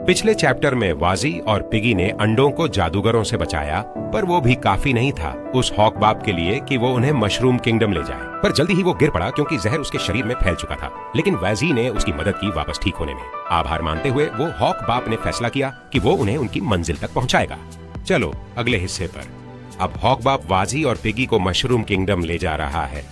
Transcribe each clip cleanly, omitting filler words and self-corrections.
पिछले चैप्टर में वाजी और पिगी ने अंडों को जादूगरों से बचाया, पर वो भी काफी नहीं था उस हॉक बाप के लिए कि वो उन्हें मशरूम किंगडम ले जाए। पर जल्दी ही वो गिर पड़ा क्योंकि जहर उसके शरीर में फैल चुका था। लेकिन वाजी ने उसकी मदद की वापस ठीक होने में। आभार मानते हुए वो हॉक बाप ने फैसला किया कि वो उन्हें उनकी मंजिल तक पहुंचाएगा। चलो अगले हिस्से पर। अब हॉक बाप वाजी और पिगी को मशरूम किंगडम ले जा रहा है।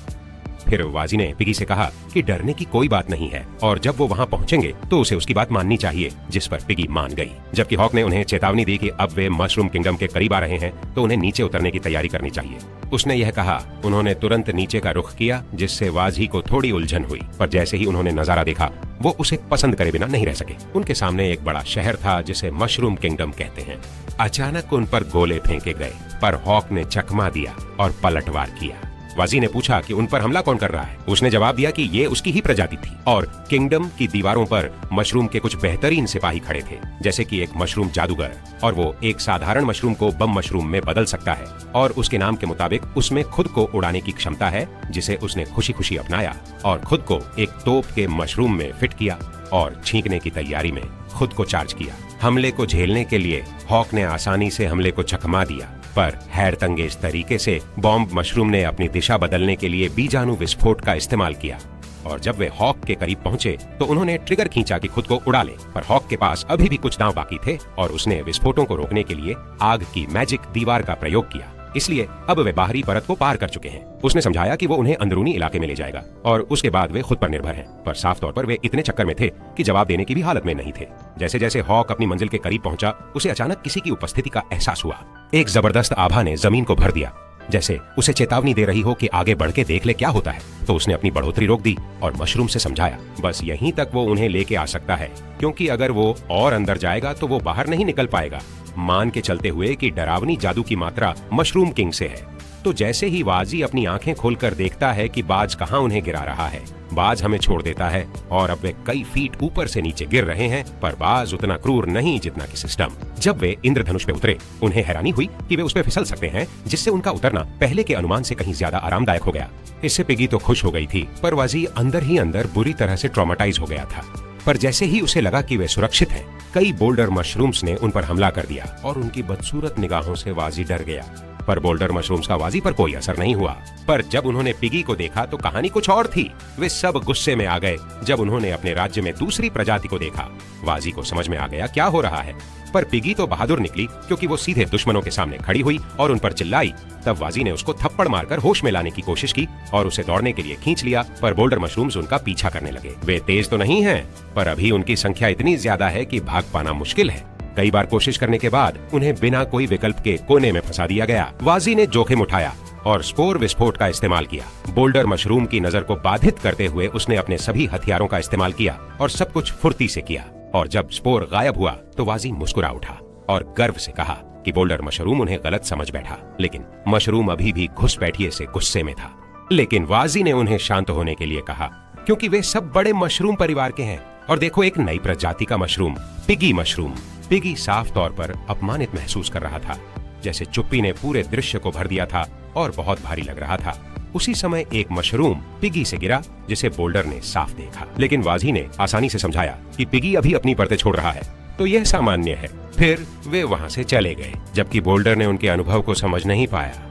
फिर वाजी ने पिगी से कहा कि डरने की कोई बात नहीं है और जब वो वहाँ पहुँचेंगे तो उसे उसकी बात माननी चाहिए, जिस पर पिगी मान गई। जबकि हॉक ने उन्हें चेतावनी दी कि अब वे मशरूम किंगडम के करीब आ रहे हैं तो उन्हें नीचे उतरने की तैयारी करनी चाहिए। उसने यह कहा। उन्होंने तुरंत नीचे का रुख किया, जिससे वाजी को थोड़ी उलझन हुई। पर जैसे ही उन्होंने नजारा देखा वो उसे पसंद करे बिना नहीं रह सके। उनके सामने एक बड़ा शहर था जिसे मशरूम किंगडम कहते हैं। अचानक उन पर गोले फेंके गए, पर हॉक ने चकमा दिया और पलटवार किया। वाजी ने पूछा कि उन पर हमला कौन कर रहा है। उसने जवाब दिया कि ये उसकी ही प्रजाति थी और किंगडम की दीवारों पर मशरूम के कुछ बेहतरीन सिपाही खड़े थे, जैसे कि एक मशरूम जादूगर, और वो एक साधारण मशरूम को बम मशरूम में बदल सकता है और उसके नाम के मुताबिक उसमें खुद को उड़ाने की क्षमता है, जिसे उसने खुशी खुशी अपनाया और खुद को एक तोप के मशरूम में फिट किया और छींकने की तैयारी में खुद को चार्ज किया। हमले को झेलने के लिए हॉक ने आसानी से हमले को चकमा दिया, पर हैरतअंगेज तरीके से बॉम्ब मशरूम ने अपनी दिशा बदलने के लिए बीजाणु विस्फोट का इस्तेमाल किया। और जब वे हॉक के करीब पहुंचे तो उन्होंने ट्रिगर खींचा कि खुद को उड़ा ले, पर हॉक के पास अभी भी कुछ दांव बाकी थे और उसने विस्फोटों को रोकने के लिए आग की मैजिक दीवार का प्रयोग किया। इसलिए अब वे बाहरी परत को पार कर चुके हैं। उसने समझाया कि वो उन्हें अंदरूनी इलाके में ले जाएगा और उसके बाद वे खुद पर निर्भर हैं। पर साफ तौर पर वे इतने चक्कर में थे कि जवाब देने की भी हालत में नहीं थे। जैसे जैसे हॉक अपनी मंजिल के करीब पहुंचा, उसे अचानक किसी की उपस्थिति का एहसास हुआ। एक जबरदस्त आभा ने जमीन को भर दिया, जैसे उसे चेतावनी दे रही हो कि आगे बढ़ के देख ले क्या होता है। तो उसने अपनी बढ़ोतरी रोक दी और मशरूम से समझाया बस यहीं तक वो उन्हें लेके आ सकता है, क्योंकि अगर वो और अंदर जाएगा तो वो बाहर नहीं निकल पाएगा, मान के चलते हुए कि डरावनी जादू की मात्रा मशरूम किंग से है। तो जैसे ही वाजी अपनी आंखें खोलकर देखता है कि बाज कहां उन्हें गिरा रहा है, बाज हमें छोड़ देता है और अब वे कई फीट ऊपर से नीचे गिर रहे हैं, पर बाज उतना क्रूर नहीं जितना कि सिस्टम। जब वे इंद्रधनुष पे उतरे, उन्हें हैरानी हुई कि वे उस पे फिसल सकते हैं, जिससे उनका उतरना पहले के अनुमान से कहीं ज्यादा आरामदायक हो गया। इससे पिगी तो खुश हो गई थी, पर वाजी अंदर ही अंदर बुरी तरह से ट्रॉमेटाइज हो गया था। पर जैसे ही उसे लगा कि वे सुरक्षित हैं, कई बोल्डर मशरूम्स ने उन पर हमला कर दिया और उनकी बदसूरत निगाहों से वाजी डर गया। पर बोल्डर मशरूम्स का वाजी पर कोई असर नहीं हुआ। पर जब उन्होंने पिगी को देखा तो कहानी कुछ और थी। वे सब गुस्से में आ गए जब उन्होंने अपने राज्य में दूसरी प्रजाति को देखा। वाजी को समझ में आ गया क्या हो रहा है, पर पिगी तो बहादुर निकली क्योंकि वो सीधे दुश्मनों के सामने खड़ी हुई और उन पर चिल्लाई। तब वाजी ने उसको थप्पड़ मारकर होश में लाने की कोशिश की और उसे दौड़ने के लिए खींच लिया, पर बोल्डर मशरूम्स उनका पीछा करने लगे। वे तेज तो नहीं हैं, पर अभी उनकी संख्या इतनी ज्यादा है कि भाग पाना मुश्किल है। कई बार कोशिश करने के बाद उन्हें बिना कोई विकल्प के कोने में फंसा दिया गया। वाजी ने जोखिम उठाया और स्पोर विस्फोट का इस्तेमाल किया। बोल्डर मशरूम की नजर को बाधित करते हुए उसने अपने सभी हथियारों का इस्तेमाल किया और सब कुछ फुर्ती से किया। और जब स्पोर गायब हुआ तो वाजी मुस्कुरा उठा और गर्व से कहा कि बोल्डर मशरूम उन्हें गलत समझ बैठा, लेकिन मशरूम अभी भी घुसपैठिए से गुस्से में था। लेकिन वाजी ने उन्हें शांत होने के लिए कहा, क्योंकि वे सब बड़े मशरूम परिवार के हैं। और देखो, एक नई प्रजाति का मशरूम, पिगी मशरूम। पिगी साफ तौर पर अपमानित महसूस कर रहा था, जैसे चुप्पी ने पूरे दृश्य को भर दिया था और बहुत भारी लग रहा था। उसी समय एक मशरूम पिगी से गिरा, जिसे बोल्डर ने साफ देखा। लेकिन वाजी ने आसानी से समझाया कि पिगी अभी अपनी परतें छोड़ रहा है, तो यह सामान्य है। फिर वे वहां से चले गए, जबकि बोल्डर ने उनके अनुभव को समझ नहीं पाया।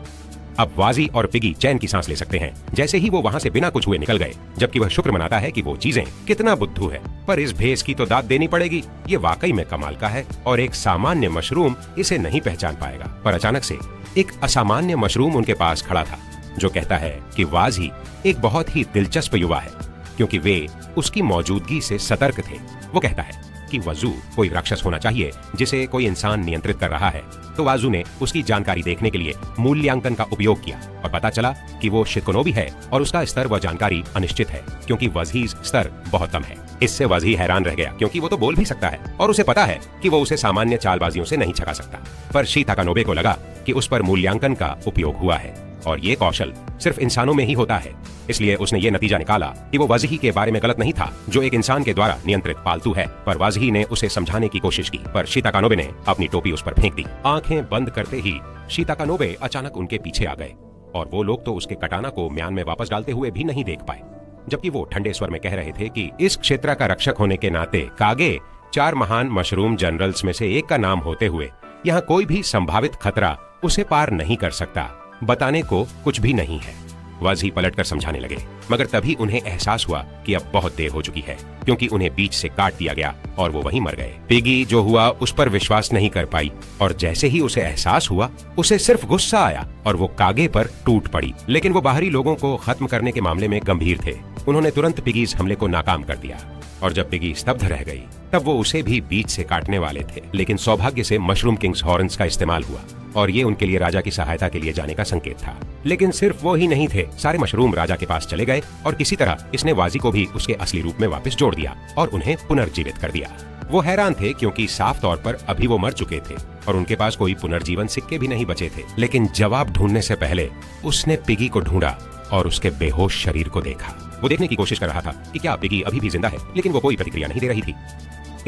अब वाजी और पिगी चैन की सांस ले सकते हैं जैसे ही वो वहां से बिना कुछ हुए निकल गए, जबकि वह शुक्र मनाता है कि वो चीजें कितना बुद्धू है। पर इस भेस की तो दाद देनी पड़ेगी, ये वाकई में कमाल का है और एक सामान्य मशरूम इसे नहीं पहचान पाएगा। पर अचानक से एक असामान्य मशरूम उनके पास खड़ा था, जो कहता है कि वाजी एक बहुत ही दिलचस्प युवा है, क्योंकि वे उसकी मौजूदगी से सतर्क थे। वो कहता है कि वजू कोई राक्षस होना चाहिए जिसे कोई इंसान नियंत्रित कर रहा है। तो वाजू ने उसकी जानकारी देखने के लिए मूल्यांकन का उपयोग किया और पता चला कि वो शिकोनोबी है और उसका स्तर व जानकारी अनिश्चित है, क्योंकि वजीज स्तर बहुत कम है। इससे वजी हैरान रह गया, क्योंकि वो तो बोल भी सकता है और उसे पता है कि वो उसे सामान्य चालबाजियों से नहीं छका सकता। पर शीताकानोबे को लगा कि उस पर मूल्यांकन का उपयोग हुआ है और ये कौशल सिर्फ इंसानों में ही होता है। इसलिए उसने ये नतीजा निकाला कि वो वाजही के बारे में गलत नहीं था, जो एक इंसान के द्वारा नियंत्रित पालतू है। पर वाजही ने उसे समझाने की कोशिश की, पर शीताकानोबे ने अपनी टोपी उस पर फेंक दी। आंखें बंद करते ही शीताकानोबे अचानक उनके पीछे आ गए और वो लोग तो उसके कटाना को म्यान में वापस डालते हुए भी नहीं देख पाए, जबकि वो ठंडे स्वर में कह रहे थे कि इस क्षेत्र का रक्षक होने के नाते कागे 4 महान मशरूम जनरल्स में से एक का नाम होते हुए यहाँ कोई भी संभावित खतरा उसे पार नहीं कर सकता। बताने को कुछ भी नहीं है। वाजी पलटकर समझाने लगे, मगर तभी उन्हें एहसास हुआ कि अब बहुत देर हो चुकी है, क्योंकि उन्हें बीच से काट दिया गया और वो वहीं मर गए। पिगी जो हुआ उस पर विश्वास नहीं कर पाई और जैसे ही उसे एहसास हुआ उसे सिर्फ गुस्सा आया और वो कागे पर टूट पड़ी। लेकिन वो बाहरी लोगों को खत्म करने के मामले में गंभीर थे। उन्होंने तुरंत पिगी इस हमले को नाकाम कर दिया और जब पिगी स्तब्ध रह गई तब वो उसे भी बीच से काटने वाले थे। लेकिन सौभाग्य से मशरूम किंग्स हॉर्न्स का इस्तेमाल हुआ और ये उनके लिए राजा की सहायता के लिए जाने का संकेत था। लेकिन सिर्फ वो ही नहीं थे, सारे मशरूम राजा के पास चले गए और किसी तरह इसने वाजी को भी उसके असली रूप में वापस जोड़ दिया और उन्हें पुनर्जीवित कर दिया। वो हैरान थे क्योंकि साफ तौर पर अभी वो मर चुके थे और उनके पास कोई पुनर्जीवन सिक्के भी नहीं बचे थे। लेकिन जवाब ढूंढने से पहले उसने पिगी को ढूंढा और उसके बेहोश शरीर को देखा। वो देखने की कोशिश कर रहा था कि क्या पिगी अभी भी जिंदा है, लेकिन वो कोई प्रतिक्रिया नहीं दे रही थी।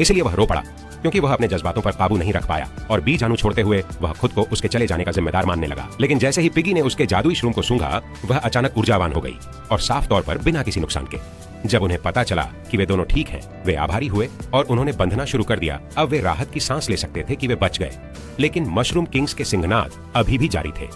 इसलिए वह रो पड़ा क्योंकि वह अपने जज्बातों पर काबू नहीं रख पाया और बीजाणु छोड़ते हुए वह खुद को उसके चले जाने का जिम्मेदार मानने लगा। लेकिन जैसे ही पिगी ने उसके जादुई श्रूम को सूंघा, वह अचानक ऊर्जावान हो गई और साफ तौर पर बिना किसी नुकसान के। जब उन्हें पता चला कि वे दोनों ठीक हैं, वे आभारी हुए और उन्होंने बंधना शुरू कर दिया। अब वे राहत की सांस ले सकते थे कि वे बच गए। लेकिन मशरूम किंग्स के सिंहनाद अभी भी जारी थे।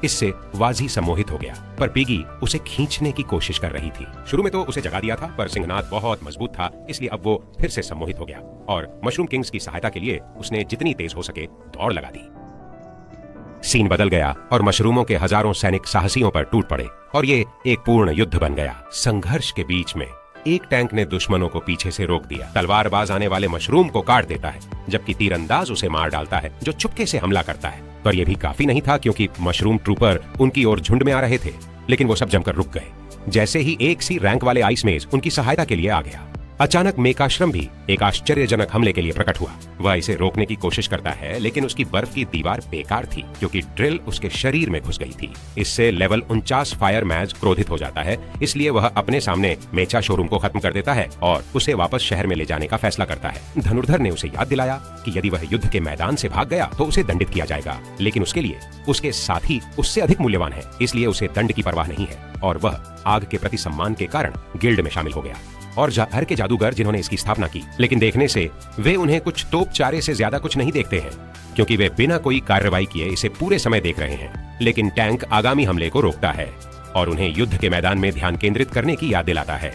इससे वाजी सम्मोहित हो गया, पर पिगी उसे खींचने की कोशिश कर रही थी। शुरू में तो उसे जगा दिया था, पर सिंहनाद बहुत मजबूत था, इसलिए अब वो फिर से सम्मोहित हो गया और मशरूम किंग्स की सहायता के लिए उसने जितनी तेज हो सके दौड़ लगा दी। सीन बदल गया और मशरूमों के हजारों सैनिक साहसियों पर टूट पड़े और ये एक पूर्ण युद्ध बन गया। संघर्ष के बीच में एक टैंक ने दुश्मनों को पीछे से रोक दिया। तलवारबाज आने वाले मशरूम को काट देता है, जबकि तीरंदाज उसे मार डालता है जो चुपके से हमला करता है। पर यह भी काफी नहीं था क्योंकि मशरूम ट्रूपर उनकी ओर झुंड में आ रहे थे, लेकिन वो सब जमकर रुक गए जैसे ही एक सी रैंक वाले आइस मेज उनकी सहायता के लिए आ गया। अचानक मेकाश्रम भी एक आश्चर्यजनक हमले के लिए प्रकट हुआ। वह इसे रोकने की कोशिश करता है, लेकिन उसकी बर्फ की दीवार बेकार थी क्योंकि ड्रिल उसके शरीर में घुस गई थी। इससे लेवल 49 फायर मैज क्रोधित हो जाता है, इसलिए वह अपने सामने मेचा शोरूम को खत्म कर देता है और उसे वापस शहर में ले जाने का फैसला करता है। धनुर्धर ने उसे याद दिलाया कि यदि वह युद्ध के मैदान से भाग गया तो उसे दंडित किया जाएगा, लेकिन उसके लिए उसके साथी उससे अधिक मूल्यवान है, इसलिए उसे दंड की परवाह नहीं है और वह आग के प्रति सम्मान के कारण गिल्ड में शामिल हो गया। और हर के जादूगर जिन्होंने इसकी स्थापना की, लेकिन देखने से वे उन्हें कुछ तोप चारे से ज्यादा कुछ नहीं देखते हैं क्योंकि वे बिना कोई कार्रवाई किए इसे पूरे समय देख रहे हैं। लेकिन टैंक आगामी हमले को रोकता है और उन्हें युद्ध के मैदान में ध्यान केंद्रित करने की याद दिलाता है।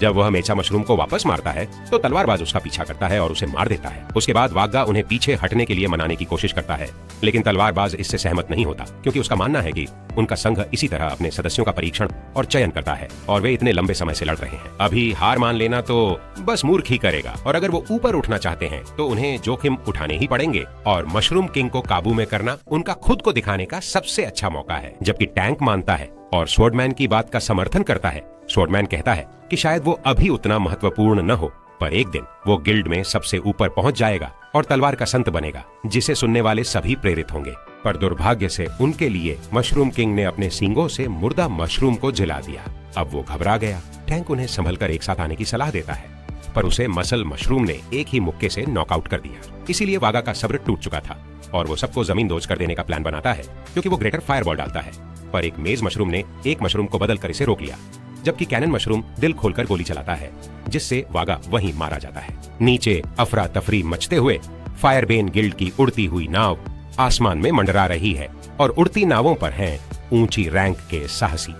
जब वह मेचा मशरूम को वापस मारता है तो तलवारबाज उसका पीछा करता है और उसे मार देता है। उसके बाद वाग्गा उन्हें पीछे हटने के लिए मनाने की कोशिश करता है, लेकिन तलवारबाज इससे सहमत नहीं होता क्योंकि उसका मानना है कि उनका संघ इसी तरह अपने सदस्यों का परीक्षण और चयन करता है और वे इतने लंबे समय से लड़ रहे हैं। अभी हार मान लेना तो बस मूर्ख ही करेगा और अगर वो ऊपर उठना चाहते हैं तो उन्हें जोखिम उठाने ही पड़ेंगे और मशरूम किंग को काबू में करना उनका खुद को दिखाने का सबसे अच्छा मौका है। जबकि टैंक मानता है और स्वॉर्डमैन की बात का समर्थन करता है। स्वॉर्डमैन कहता है कि शायद वो अभी उतना महत्वपूर्ण न हो, पर एक दिन वो गिल्ड में सबसे ऊपर पहुंच जाएगा और तलवार का संत बनेगा जिसे सुनने वाले सभी प्रेरित होंगे। पर दुर्भाग्य से उनके लिए मशरूम किंग ने अपने सींगों से मुर्दा मशरूम को जला दिया। अब वो घबरा गया। टैंक उन्हें संभलकर एक साथ आने की सलाह देता है, पर उसे मसल मशरूम ने एक ही मुक्के से नॉकआउट कर दिया। इसीलिए वागा का सब्र टूट चुका था और वो सबको जमीन दोज कर देने का प्लान बनाता है क्योंकि वो ग्रेटर फायरबॉल डालता है। पर एक मेज मशरूम ने एक मशरूम को बदल कर इसे रोक लिया, जबकि कैनन मशरूम दिल खोलकर गोली चलाता है, जिससे वागा वहीं मारा जाता है। नीचे अफरा तफरी मचते हुए फायरबेन गिल्ड की उड़ती हुई नाव आसमान में मंडरा रही है और उड़ती नावों पर हैं ऊंची रैंक के साहसी।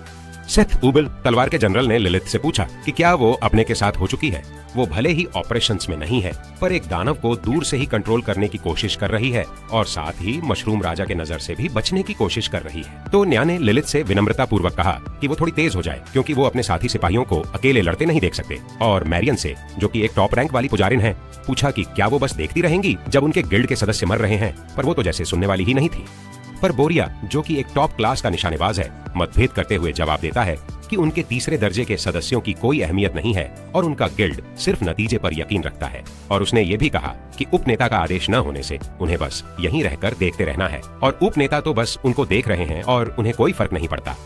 सेथ उबल तलवार के जनरल ने लिलिथ से पूछा कि क्या वो अपने के साथ हो चुकी है। वो भले ही ऑपरेशंस में नहीं है, पर एक दानव को दूर से ही कंट्रोल करने की कोशिश कर रही है और साथ ही मशरूम राजा के नजर से भी बचने की कोशिश कर रही है। तो न्या ने लिलिथ से विनम्रता पूर्वक कहा कि वो थोड़ी तेज हो जाए क्योंकि वो अपने साथी सिपाहियों को अकेले लड़ते नहीं देख सकते। और मैरियन से, जो कि एक टॉप रैंक वाली पुजारिन है, पूछा कि क्या वो बस देखती रहेंगी जब उनके गिल्ड के सदस्य मर रहे हैं, पर वो तो जैसे सुनने वाली ही नहीं थी। पर बोरिया, जो कि एक टॉप क्लास का निशानेबाज है, मतभेद करते हुए जवाब देता है कि उनके तीसरे दर्जे के सदस्यों की कोई अहमियत नहीं है और उनका गिल्ड सिर्फ नतीजे पर यकीन रखता है। और उसने ये भी कहा कि उपनेता का आदेश न होने से उन्हें बस यहीं रहकर देखते रहना है और उपनेता तो बस उनको देख रहे हैं और उन्हें कोई फर्क नहीं पड़ता।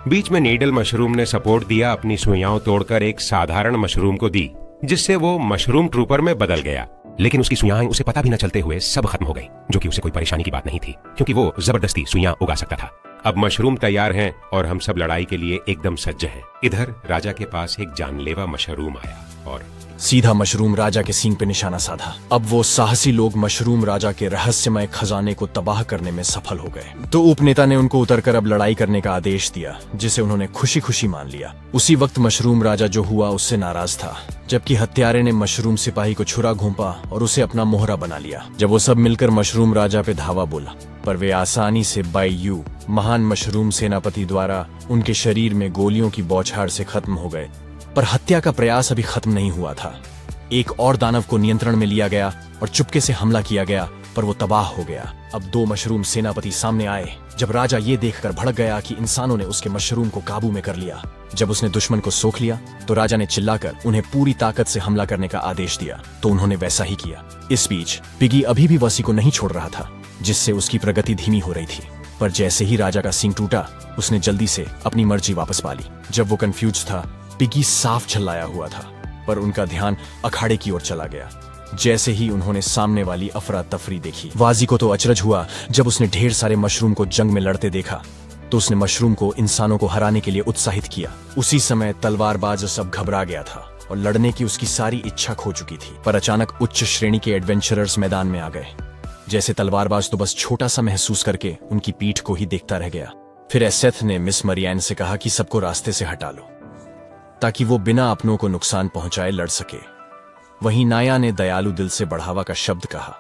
बीच में नीडल मशरूम ने सपोर्ट दिया, अपनी सुइयां तोड़कर एक साधारण मशरूम को दी, जिससे वो मशरूम ट्रूपर में बदल गया। लेकिन उसकी सुइयां उसे पता भी न चलते हुए सब खत्म हो गई, जो कि उसे कोई परेशानी की बात नहीं थी क्योंकि वो जबरदस्ती सुइयां उगा सकता था। अब मशरूम तैयार हैं और हम सब लड़ाई के लिए एकदम सज्ज हैं। इधर राजा के पास एक जानलेवा मशरूम आया और सीधा मशरूम राजा के सींग पे निशाना साधा। अब वो साहसी लोग मशरूम राजा के रहस्यमय खजाने को तबाह करने में सफल हो गए। तो उपनेता ने उनको उतरकर अब लड़ाई करने का आदेश दिया, जिसे उन्होंने खुशी खुशी मान लिया। उसी वक्त मशरूम राजा जो हुआ उससे नाराज था, जबकि हत्यारे ने मशरूम सिपाही को छुरा घोंपा और उसे अपना मोहरा बना लिया। जब वो सब मिलकर मशरूम राजा पे धावा बोला, पर वे आसानी से बाई यू, महान मशरूम सेनापति द्वारा उनके शरीर में गोलियों की बौछार से खत्म हो गए। पर हत्या का प्रयास अभी खत्म नहीं हुआ था। एक और दानव को नियंत्रण में लिया गया और चुपके से हमला किया गया, पर वो तबाह हो गया। अब 2 मशरूम सेनापति सामने आए। जब राजा ये देखकर भड़क गया कि इंसानों ने उसके मशरूम को काबू में कर लिया। जब उसने दुश्मन को सोख लिया तो राजा ने चिल्लाकर उन्हें पूरी ताकत से हमला करने का आदेश दिया, तो उन्होंने वैसा ही किया। इस बीच पिगी अभी भी वसी को नहीं छोड़ रहा था, जिससे उसकी प्रगति धीमी हो रही थी। पर जैसे ही राजा का सींग टूटा, उसने जल्दी से अपनी मर्जी वापस पा ली। जब वो कंफ्यूज था, पिगी साफ झल्लाया हुआ था, पर उनका ध्यान अखाड़े की ओर चला गया। जैसे ही उन्होंने सामने वाली अफरा तफरी देखी, वाजी को तो अचरज हुआ। जब उसने ढेर सारे मशरूम को जंग में लड़ते देखा, तो उसने मशरूम को इंसानों को हराने के लिए उत्साहित किया। उसी समय तलवारबाज सब घबरा गया था और लड़ने की उसकी सारी इच्छा खो चुकी थी। पर अचानक उच्च श्रेणी के एडवेंचरर्स मैदान में आ गए। जैसे तलवारबाज तो बस छोटा सा महसूस करके उनकी पीठ को ही देखता रह गया। फिर एसेथ ने मिस मरियन से कहा कि सबको रास्ते से हटा लो, ताकि वो बिना अपनों को नुकसान पहुंचाए लड़ सके। वहीं नाया ने दयालु दिल से बढ़ावा का शब्द कहा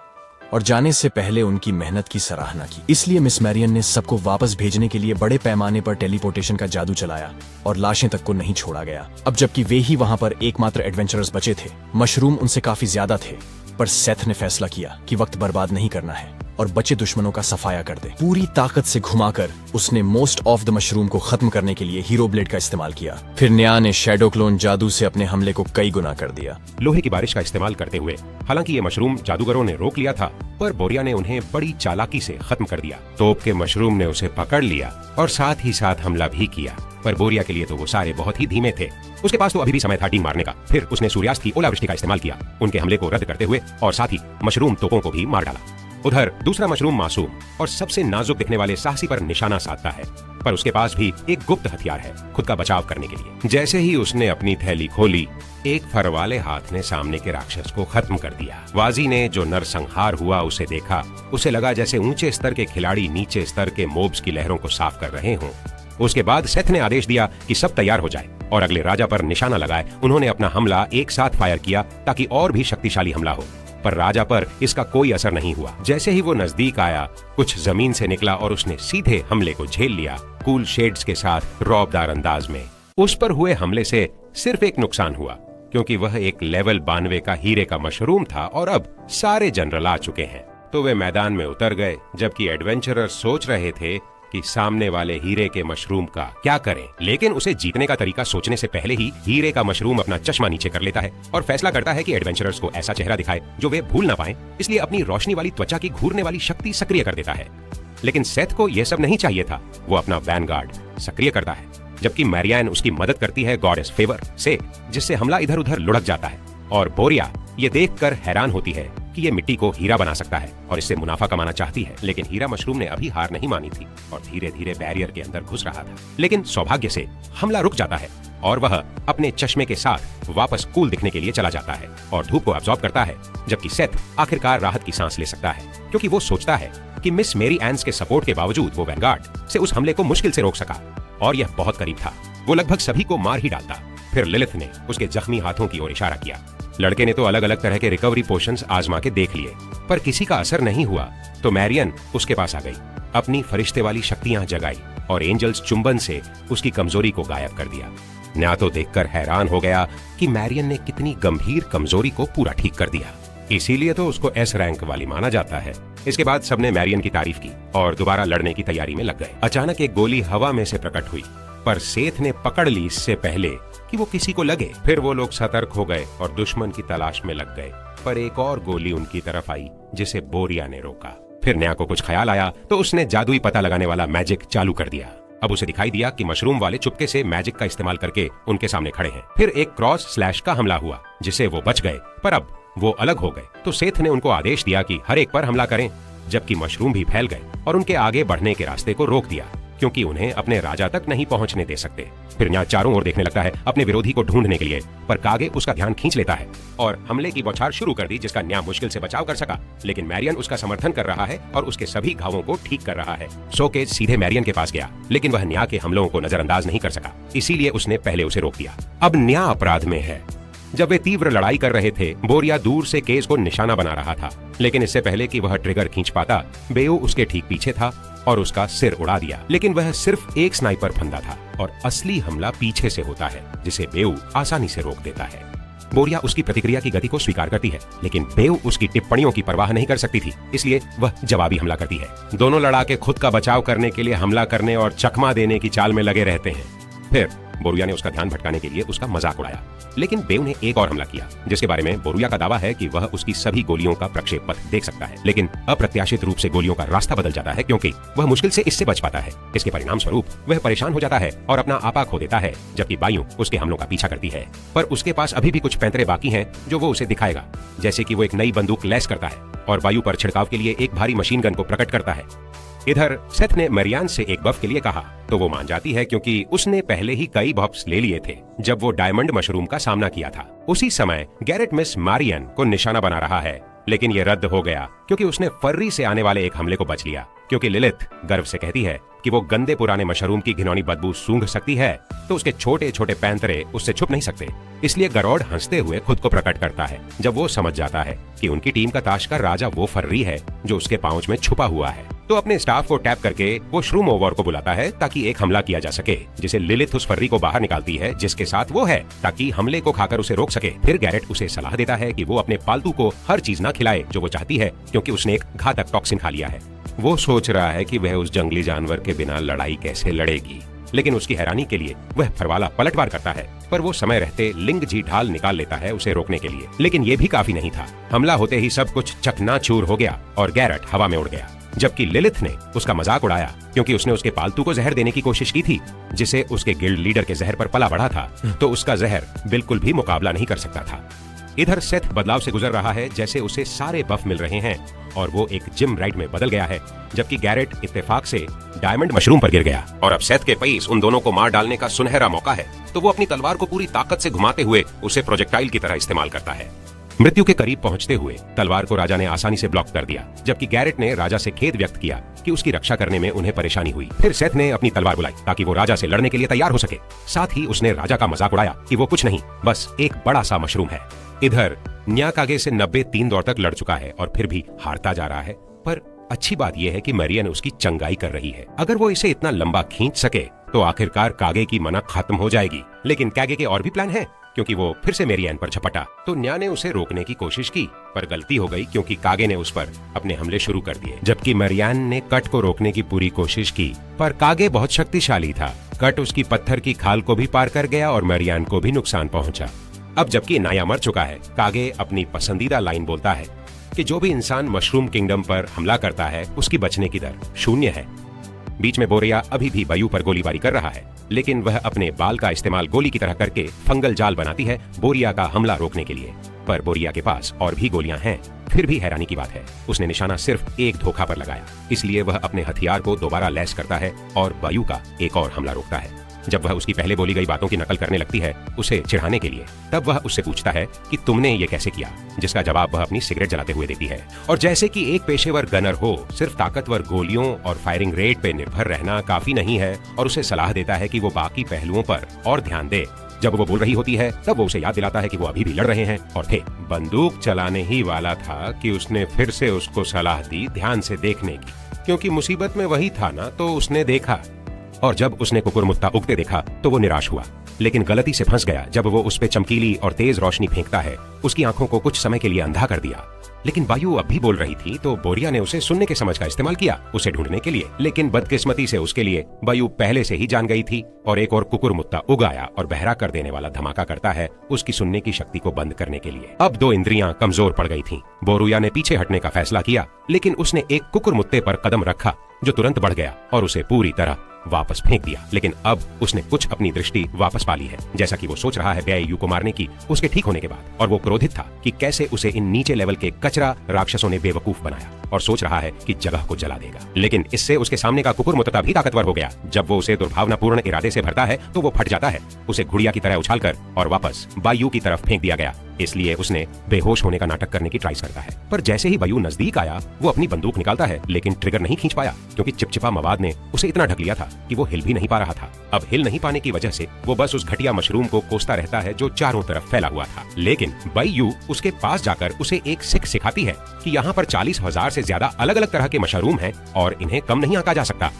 और जाने से पहले उनकी मेहनत की सराहना की। इसलिए मिस मैरियन ने सबको वापस भेजने के लिए बड़े पैमाने पर टेलीपोर्टेशन का जादू चलाया और लाशें तक को नहीं छोड़ा गया। अब जबकि वे ही वहां पर एकमात्र एडवेंचरर्स बचे थे, मशरूम उनसे काफी ज्यादा थे, पर सेथ ने फैसला किया कि वक्त बर्बाद नहीं करना है और बचे दुश्मनों का सफाया कर दे। पूरी ताकत से घुमाकर उसने मोस्ट ऑफ द मशरूम को खत्म करने के लिए हीरो ब्लेड का इस्तेमाल किया। फिर न्या ने शैडो क्लोन जादू से अपने हमले को कई गुना कर दिया। लोहे की बारिश का इस्तेमाल करते हुए हालांकि ये मशरूम जादूगरों ने रोक लिया था, पर बोरिया ने उन्हें बड़ी चालाकी से खत्म कर दिया। तोप के मशरूम ने उसे पकड़ लिया और साथ ही साथ हमला भी किया, पर बोरिया के लिए तो वो सारे बहुत ही धीमे थे। उसके पास तो अभी भी समय था टीम मारने का। फिर उसने सूर्यास्त की ओलावृष्टि का इस्तेमाल किया, उनके हमले को रद्द करते हुए, और साथ ही मशरूम तोपों को भी मार डाला। उधर दूसरा मशरूम मासूम और सबसे नाजुक दिखने वाले साहसी पर निशाना साधता है, पर उसके पास भी एक गुप्त हथियार है खुद का बचाव करने के लिए। जैसे ही उसने अपनी थैली खोली, एक फर वाले हाथ ने सामने के राक्षस को खत्म कर दिया। वाजी ने जो नरसंहार हुआ उसे देखा। उसे लगा जैसे ऊंचे स्तर के खिलाड़ी नीचे स्तर के मोब्स की लहरों को साफ कर रहे हों। उसके बाद सेथ ने आदेश दिया कि सब तैयार हो जाए और अगले राजा पर निशाना लगाए। उन्होंने अपना हमला एक साथ फायर किया ताकि और भी शक्तिशाली हमला हो, पर राजा पर इसका कोई असर नहीं हुआ। जैसे ही वो नजदीक आया, कुछ जमीन से निकला और उसने सीधे हमले को झेल लिया, कूल शेड्स के साथ रौबदार अंदाज में। उस पर हुए हमले से सिर्फ एक नुकसान हुआ, क्योंकि वह एक लेवल 92 का हीरे का मशरूम था और अब सारे जनरल आ चुके हैं। तो वे मैदान में उतर गए, जबकि एडवेंचरर सोच रहे थे कि सामने वाले हीरे के मशरूम का क्या करें। लेकिन उसे जीतने का तरीका सोचने से पहले ही हीरे का मशरूम अपना चश्मा नीचे कर लेता है और फैसला करता है कि एडवेंचरर्स को ऐसा चेहरा दिखाए जो वे भूल ना पाएं, इसलिए अपनी रोशनी वाली त्वचा की घूरने वाली शक्ति सक्रिय कर देता है। लेकिन सेथ को यह सब नहीं चाहिए था। वो अपना वैनगार्ड सक्रिय करता है, जबकि मैरियन उसकी मदद करती है गॉडेस फेवर से, जिससे हमला इधर उधर लुढ़क जाता है। और बोरिया ये देखकर हैरान होती है कि ये मिट्टी को हीरा बना सकता है और इससे मुनाफा कमाना चाहती है। लेकिन हीरा मशरूम ने अभी हार नहीं मानी थी और धीरे धीरे बैरियर के अंदर घुस रहा था। लेकिन सौभाग्य से हमला रुक जाता है और वह अपने चश्मे के साथ वापस कूल दिखने के लिए चला जाता है और धूप को अब्सॉर्ब करता है, जबकि सेथ आखिरकार राहत की सांस ले सकता है, क्योंकि वो सोचता है कि मिस मेरी एन्स के सपोर्ट के बावजूद वो वैनगार्ड से उस हमले को मुश्किल से रोक सका और यह बहुत करीब था। वो लगभग सभी को मार ही डालता। फिर लिलिथ ने उसके जख्मी हाथों की ओर इशारा किया। लड़के ने तो अलग अलग तरह के रिकवरी पोशंस आजमा के देख लिए, पर किसी का असर नहीं हुआ। तो मैरियन उसके पास आ गई, अपनी फरिश्ते वाली शक्तियां जगाई और एंजल्स चुंबन से उसकी कमजोरी को गायब कर दिया। न्या तो देखकर हैरान हो गया कि मैरियन ने कितनी गंभीर कमजोरी को पूरा ठीक कर दिया। इसीलिए तो उसको एस रैंक वाली माना जाता है। इसके बाद सबने मैरियन की तारीफ की और दोबारा लड़ने की तैयारी में लग गए। अचानक एक गोली हवा में से प्रकट हुई, पर सेथ ने पकड़ ली इससे पहले कि वो किसी को लगे। फिर वो लोग सतर्क हो गए और दुश्मन की तलाश में लग गए, पर एक और गोली उनकी तरफ आई जिसे बोरिया ने रोका। फिर न्या को कुछ ख्याल आया तो उसने जादुई पता लगाने वाला मैजिक चालू कर दिया। अब उसे दिखाई दिया कि मशरूम वाले चुपके से मैजिक का इस्तेमाल करके उनके सामने खड़े हैं। फिर एक क्रॉस स्लैश का हमला हुआ जिसे वो बच गए, पर अब वो अलग हो गए। तो सेथ ने उनको आदेश दिया कि हर एक पर हमला करें, जबकि मशरूम भी फैल गए और उनके आगे बढ़ने के रास्ते को रोक दिया। क्योंकि उन्हें अपने राजा तक नहीं पहुंचने दे सकते। फिर न्या चारों ओर देखने लगता है अपने विरोधी को ढूंढने के लिए, पर कागे उसका ध्यान खींच लेता है और हमले की बौछार शुरू कर दी, जिसका न्या मुश्किल से बचाव कर सका। लेकिन मैरियन उसका समर्थन कर रहा है और उसके सभी घावों को ठीक कर रहा है। सोकेज सीधे मैरियन के पास गया, लेकिन वह न्या के हमलों को नजरअंदाज नहीं कर सका, इसीलिए उसने पहले उसे रोक दिया। अब न्या अपराध में है। जब वे तीव्र लड़ाई कर रहे थे, बोरिया दूर से केज को निशाना बना रहा था, लेकिन इससे पहले कि वह ट्रिगर खींच पाता, बेओ उसके ठीक पीछे था और उसका सिर उड़ा दिया। लेकिन वह सिर्फ एक स्नाइपर फंदा था और असली हमला पीछे से होता है, जिसे बेओ आसानी से रोक देता है। बोरिया उसकी प्रतिक्रिया की गति को स्वीकार करती है, लेकिन बेओ उसकी टिप्पणियों की परवाह नहीं कर सकती थी, इसलिए वह जवाबी हमला करती है। दोनों लड़ाके खुद का बचाव करने के लिए हमला करने और चकमा देने की चाल में लगे रहते हैं। फिर बोरुया ने उसका ध्यान भटकाने के लिए उसका मजाक उड़ाया, लेकिन बेव ने एक और हमला किया, जिसके बारे में बोरुया का दावा है कि वह उसकी सभी गोलियों का प्रक्षेप पथ देख सकता है। लेकिन अप्रत्याशित रूप से गोलियों का रास्ता बदल जाता है, क्योंकि वह मुश्किल से इससे बच पाता है। इसके परिणाम स्वरूप वह परेशान हो जाता है और अपना आपा खो देता है, जबकि वायु उसके हमलों का पीछा करती है। पर उसके पास अभी भी कुछ पैंतरे बाकी हैं जो वो उसे दिखाएगा, जैसे कि वो एक नई बंदूक लैस करता है और वायु पर छिड़काव के लिए एक भारी मशीन गन को प्रकट करता है। इधर सेथ ने मैरियान से एक बफ के लिए कहा तो वो मान जाती है, क्योंकि उसने पहले ही कई बफ्स ले लिए थे जब वो डायमंड मशरूम का सामना किया था। उसी समय गैरेट मिस मारियन को निशाना बना रहा है, लेकिन ये रद्द हो गया क्योंकि उसने फर्री से आने वाले एक हमले को बच लिया। क्योंकि लिलिथ गर्व से कहती है कि वो गंदे पुराने मशरूम की घिनौनी बदबू सूंघ सकती है, तो उसके छोटे छोटे पैंतरे उससे छुप नहीं सकते। इसलिए गरौड हंसते हुए खुद को प्रकट करता है जब वो समझ जाता है कि उनकी टीम का ताश का राजा वो फर्री है जो उसके पाउच में छुपा हुआ है। तो अपने स्टाफ को टैप करके वो श्रूम ओवर को बुलाता है ताकि एक हमला किया जा सके, जिसे लिलिथ उस फर्री को बाहर निकालती है जिसके साथ वो है, ताकि हमले को खाकर उसे रोक सके। फिर गैरेट उसे सलाह देता है कि वो अपने पालतू को हर चीज ना खिलाए जो वो चाहती है, क्योंकि उसने एक घातक टॉक्सिन खा लिया है। वो सोच रहा है कि वह उस जंगली जानवर के बिना लड़ाई कैसे लड़ेगी, लेकिन उसकी हैरानी के लिए वह फरवाला पलटवार करता है, पर वो समय रहते लिंगजी ढाल निकाल लेता है उसे रोकने के लिए। लेकिन ये भी काफी नहीं था। हमला होते ही सब कुछ चकनाचूर हो गया और गैरेट हवा में उड़ गया, जबकि लिलिथ ने उसका मजाक उड़ाया क्योंकि उसने उसके पालतू को जहर देने की कोशिश की थी, जिसे उसके गिल्ड लीडर के जहर पर पला बढ़ा था, तो उसका जहर बिल्कुल भी मुकाबला नहीं कर सकता था। इधर सेथ बदलाव से गुजर रहा है, जैसे उसे सारे बफ मिल रहे हैं और वो एक जिम राइट में बदल गया है, जबकि गैरेट इत्तेफाक से डायमंड मशरूम पर गिर गया और अब सेथ के पास उन दोनों को मार डालने का सुनहरा मौका है। तो वो अपनी तलवार को पूरी ताकत से घुमाते हुए उसे प्रोजेक्टाइल की तरह इस्तेमाल करता है। मृत्यु के करीब पहुंचते हुए तलवार को राजा ने आसानी से ब्लॉक कर दिया, जबकि गैरेट ने राजा से खेद व्यक्त किया कि उसकी रक्षा करने में उन्हें परेशानी हुई। फिर सेथ ने अपनी तलवार बुलाई ताकि वो राजा से लड़ने के लिए तैयार हो सके। साथ ही उसने राजा का मजाक उड़ाया कि वो कुछ नहीं, बस एक बड़ा सा मशरूम है। इधर न्याकागे से 93 दौर तक लड़ चुका है और फिर भी हारता जा रहा है। पर अच्छी बात यह है कि मैरियन उसकी चंगाई कर रही है। अगर वो इसे इतना लंबा खींच सके तो आखिरकार कागे की मना खत्म हो जाएगी। लेकिन कागे के और भी प्लान है, क्योंकि वो फिर से मैरियन पर झपटा। तो न्या ने उसे रोकने की कोशिश की, पर गलती हो गई क्योंकि कागे ने उस पर अपने हमले शुरू कर दिए। जबकि मैरियन ने कट को रोकने की पूरी कोशिश की, पर कागे बहुत शक्तिशाली था। कट उसकी पत्थर की खाल को भी पार कर गया और मैरियन को भी नुकसान पहुंचा। अब जबकि नाया मर चुका है, कागे अपनी पसंदीदा लाइन बोलता है कि जो भी इंसान मशरूम किंगडम पर हमला करता है उसकी बचने की दर 0 है। बीच में बोरिया अभी भी वायु पर गोलीबारी कर रहा है, लेकिन वह अपने बाल का इस्तेमाल गोली की तरह करके फंगल जाल बनाती है बोरिया का हमला रोकने के लिए। पर बोरिया के पास और भी गोलियां हैं। फिर भी हैरानी की बात है, उसने निशाना सिर्फ एक धोखा पर लगाया, इसलिए वह अपने हथियार को दोबारा लैस करता है और वायु का एक और हमला रोकता है। जब वह उसकी पहले बोली गई बातों की नकल करने लगती है उसे चिढ़ाने के लिए, तब वह उससे पूछता है कि तुमने ये कैसे किया, जिसका जवाब वह अपनी सिगरेट जलाते हुए देती है। और जैसे कि एक पेशेवर गनर हो सिर्फ ताकतवर गोलियों और फायरिंग रेट पे निर्भर रहना काफी नहीं है, और उसे सलाह देता है कि वो बाकी पहलुओं पर और ध्यान दे। जब वो बोल रही होती है तब वो उसे याद दिलाता है कि वो अभी भी लड़ रहे हैं और थे। बंदूक चलाने ही वाला था कि उसने फिर से उसको सलाह दी ध्यान से देखने की, क्योंकि मुसीबत में वही था ना। तो उसने देखा, और जब उसने कुकुरमुत्ता उगते देखा तो वो निराश हुआ, लेकिन गलती से फंस गया जब वो उस पे चमकीली और तेज रोशनी फेंकता है। उसकी आंखों को कुछ समय के लिए अंधा कर दिया। लेकिन वायु अब भी बोल रही थी, तो बोरिया ने उसे सुनने के समझ का इस्तेमाल किया उसे ढूंढने के लिए। लेकिन बदकिस्मती से उसके लिए वायु पहले से ही जान गई थी और एक और कुकुरमुत्ता उग आया और बहरा कर देने वाला धमाका करता है उसकी सुनने की शक्ति को बंद करने के लिए। अब 2 इंद्रियां कमजोर पड़ गई थीं। बोरुया ने पीछे हटने का फैसला किया, लेकिन उसने एक कुकुरमुत्ते पर कदम रखा जो तुरंत बढ़ गया और उसे पूरी तरह वापस फेंक दिया। लेकिन अब उसने कुछ अपनी दृष्टि वापस पा ली है, जैसा कि वो सोच रहा है बायू को मारने की उसके ठीक होने के बाद। और वो क्रोधित था कि कैसे उसे इन नीचे लेवल के कचरा राक्षसों ने बेवकूफ बनाया, और सोच रहा है कि जगह को जला देगा। लेकिन इससे उसके सामने का कुकुर मुतता भी ताकतवर हो गया। जब वो उसे दुर्भावनापूर्ण इरादे से भरता है तो वो फट जाता है। उसे गुड़िया की तरह उछालकर और वापस बायू की तरफ फेंक दिया गया। इसलिए उसने बेहोश होने का नाटक करने की ट्राई करता है, पर जैसे ही बायू नजदीक आया वो अपनी बंदूक निकालता है, लेकिन ट्रिगर नहीं खींच पाया क्योंकि चिपचिपा मवाद ने उसे इतना ढक लिया था कि वो हिल भी नहीं पा रहा था। अब हिल नहीं पाने की वजह से वो बस उस घटिया मशरूम को कोसता रहता है जो चारों तरफ फैला हुआ था। लेकिन बायू उसके पास जाकर उसे एक सिक सिखाती है कि यहाँ पर 40,000 से ज्यादा अलग अलग तरह के मशरूम हैं और इन्हें कम नहीं आंका जा सकता।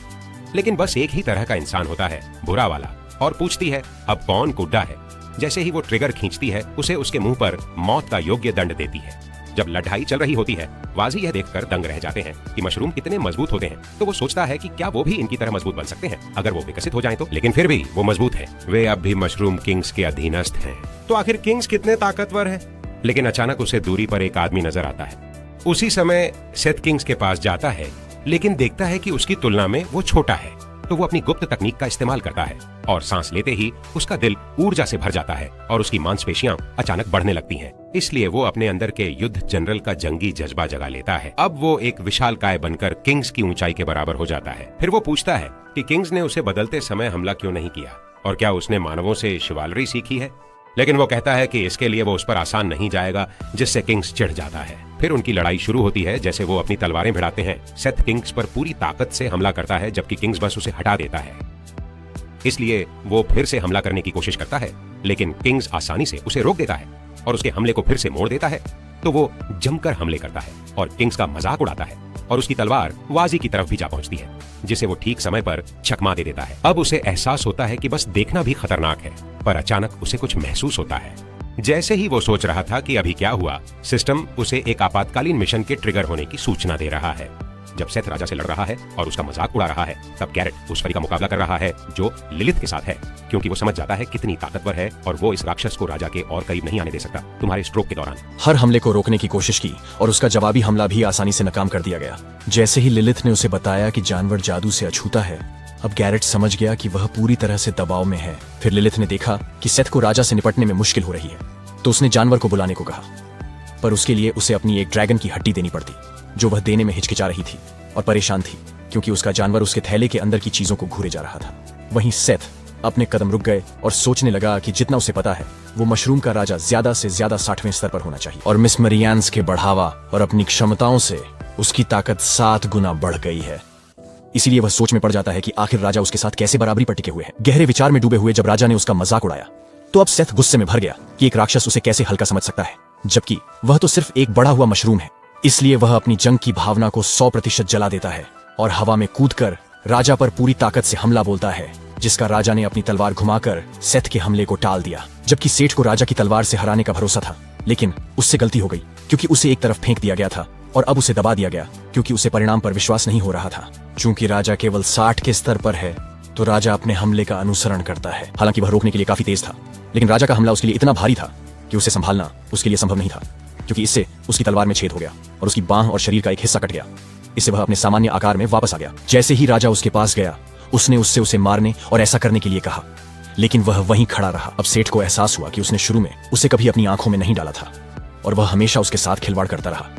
लेकिन बस एक ही तरह का इंसान होता है, बुरा वाला, और पूछती है अब कौन गुड्डा है। जैसे ही वो ट्रिगर खींचती है उसे उसके मुंह पर मौत का योग्य दंड देती है। जब लड़ाई चल रही होती है वाजी यह देखकर दंग रह जाते हैं कि मशरूम कितने मजबूत होते हैं। तो वो सोचता है कि क्या वो भी इनकी तरह मजबूत बन सकते हैं अगर वो विकसित हो जाएं तो। लेकिन फिर भी वो मजबूत है, वे अब भी मशरूम किंग्स के अधीनस्थ हैं। तो आखिर किंग्स कितने ताकतवर हैं? लेकिन अचानक उसे दूरी पर एक आदमी नजर आता है। उसी समय सेथ किंग्स के पास जाता है, लेकिन देखता है कि उसकी तुलना में वो छोटा है। तो वो अपनी गुप्त तकनीक का इस्तेमाल करता है और सांस लेते ही उसका दिल ऊर्जा से भर जाता है और उसकी मांसपेशियां अचानक बढ़ने लगती हैं। इसलिए वो अपने अंदर के युद्ध जनरल का जंगी जज्बा जगा लेता है। अब वो एक विशालकाय बनकर किंग्स की ऊंचाई के बराबर हो जाता है। फिर वो पूछता है कि किंग्स ने उसे बदलते समय हमला क्यों नहीं किया और क्या उसने मानवों से शिवालरी सीखी है। लेकिन वो कहता है कि इसके लिए वो उस पर आसान नहीं जाएगा, जिससे किंग्स चिढ़ जाता है। फिर उनकी लड़ाई शुरू होती है। जैसे वो अपनी तलवारें भिड़ाते हैं, सेथ किंग्स पर पूरी ताकत से हमला करता है, जबकि किंग्स बस उसे हटा देता है। इसलिए वो फिर से हमला करने की कोशिश करता है, लेकिन किंग्स आसानी से उसे रोक देता है और उसके हमले को फिर से मोड़ देता है। तो वो जमकर हमले करता है और किंग्स का मजाक उड़ाता है और उसकी तलवार वाजी की तरफ भी जा पहुंचती है, जिसे वो ठीक समय पर चकमा दे देता है। अब उसे एहसास होता है कि बस देखना भी खतरनाक है, पर अचानक उसे कुछ महसूस होता है। जैसे ही वो सोच रहा था कि अभी क्या हुआ, सिस्टम उसे एक आपातकालीन मिशन के ट्रिगर होने की सूचना दे रहा है। जब सेथ राजा से लड़ रहा है और उसका मजाक उड़ा रहा है, तब गैरेट उस परी का मुकाबला कर रहा है जो लिलिथ के साथ है, क्योंकि वो समझ जाता है कितनी ताकतवर है और वो इस राक्षस को राजा के और करीब नहीं आने दे सकता। तुम्हारे स्ट्रोक के दौरान हर हमले को रोकने की कोशिश की और उसका जवाबी हमला भी आसानी से नाकाम कर दिया गया। जैसे ही लिलिथ ने उसे बताया कि जानवर जादू से अछूता है, अब गैरेट समझ गया कि वह पूरी तरह से दबाव में है। फिर लिलिथ ने देखा कि सेथ को राजा से निपटने में मुश्किल हो रही है, तो उसने जानवर को बुलाने को कहा, पर उसके लिए उसे अपनी एक ड्रैगन की हड्डी देनी पड़ती, जो वह देने में हिचकिचा रही थी और परेशान थी क्योंकि उसका जानवर उसके थैले के अंदर की चीजों को घूरे जा रहा था। वहीं सेथ अपने कदम रुक गए और सोचने लगा कि जितना उसे पता है वो मशरूम का राजा ज्यादा से ज्यादा 60वें स्तर पर होना चाहिए और मिस मरियान्स के बढ़ावा और अपनी क्षमताओं से उसकी ताकत 7 गुना बढ़ गई है। इसीलिए वह सोच में पड़ जाता है कि आखिर राजा उसके साथ कैसे बराबरी पर टिके हुए हैं। गहरे विचार में डूबे हुए जब राजा ने उसका मजाक उड़ाया, तो अब सेथ गुस्से में भर गया कि एक राक्षस उसे कैसे हल्का समझ सकता है, जबकि वह तो सिर्फ एक बढ़ा हुआ मशरूम है। इसलिए वह अपनी जंग की भावना को 100% जला देता है और हवा में कूदकर राजा पर पूरी ताकत से हमला बोलता है, जिसका राजा ने अपनी तलवार घुमाकर सेथ के हमले को टाल दिया। जबकि सेठ को राजा की तलवार से हराने का भरोसा था, लेकिन उससे गलती हो गई क्योंकि उसे एक तरफ फेंक दिया गया था और अब उसे दबा दिया गया क्योंकि उसे परिणाम पर विश्वास नहीं हो रहा था। चूंकि राजा केवल 60 के स्तर पर है, तो राजा अपने हमले का अनुसरण करता है। हालांकि वह रोकने के लिए काफी तेज था, लेकिन राजा का हमला उसके लिए इतना भारी था कि उसे संभालना उसके लिए संभव नहीं था, क्योंकि इससे उसकी तलवार में छेद हो गया और उसकी बांह और शरीर का एक हिस्सा कट गया। इससे वह अपने सामान्य आकार में वापस आ गया। जैसे ही राजा उसके पास गया, उसने उससे उसे मारने और ऐसा करने के लिए कहा, लेकिन वह वहीं खड़ा रहा। अब सेठ को एहसास हुआ कि उसने शुरू में उसे कभी अपनी आंखों में नहीं डाला था और वह हमेशा उसके साथ खिलवाड़ करता रहा,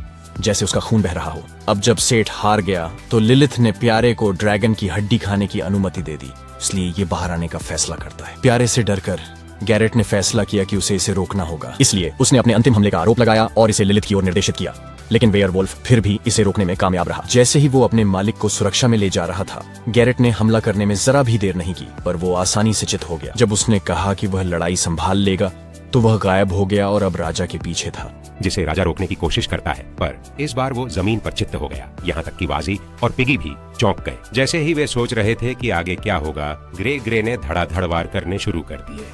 जैसे उसका खून बह रहा हो। अब जब सेठ हार गया, तो लिलिथ ने प्यारे को ड्रैगन की हड्डी खाने की अनुमति दे दी, इसलिए ये बाहर आने का फैसला करता है। प्यारे से डरकर गैरेट ने फैसला किया कि उसे इसे रोकना होगा, इसलिए उसने अपने अंतिम हमले का आरोप लगाया और इसे लिलिथ की ओर निर्देशित किया। लेकिन वेयरवुल्फ फिर भी इसे रोकने में कामयाब रहा। जैसे ही वो अपने मालिक को सुरक्षा में ले जा रहा था, गैरेट ने हमला करने में जरा भी देर नहीं की, पर वो आसानी से चित हो गया। जब उसने कहा कि वह लड़ाई संभाल लेगा, तो वह गायब हो गया और अब राजा के पीछे था, जिसे राजा रोकने की कोशिश करता है, पर इस बार वो जमीन पर चित्त हो गया। यहाँ तक कि वाजी और पिगी भी चौंक गए। जैसे ही वे सोच रहे थे कि आगे क्या होगा, ग्रे ने धड़ाधड़ वार करने शुरू कर दिए।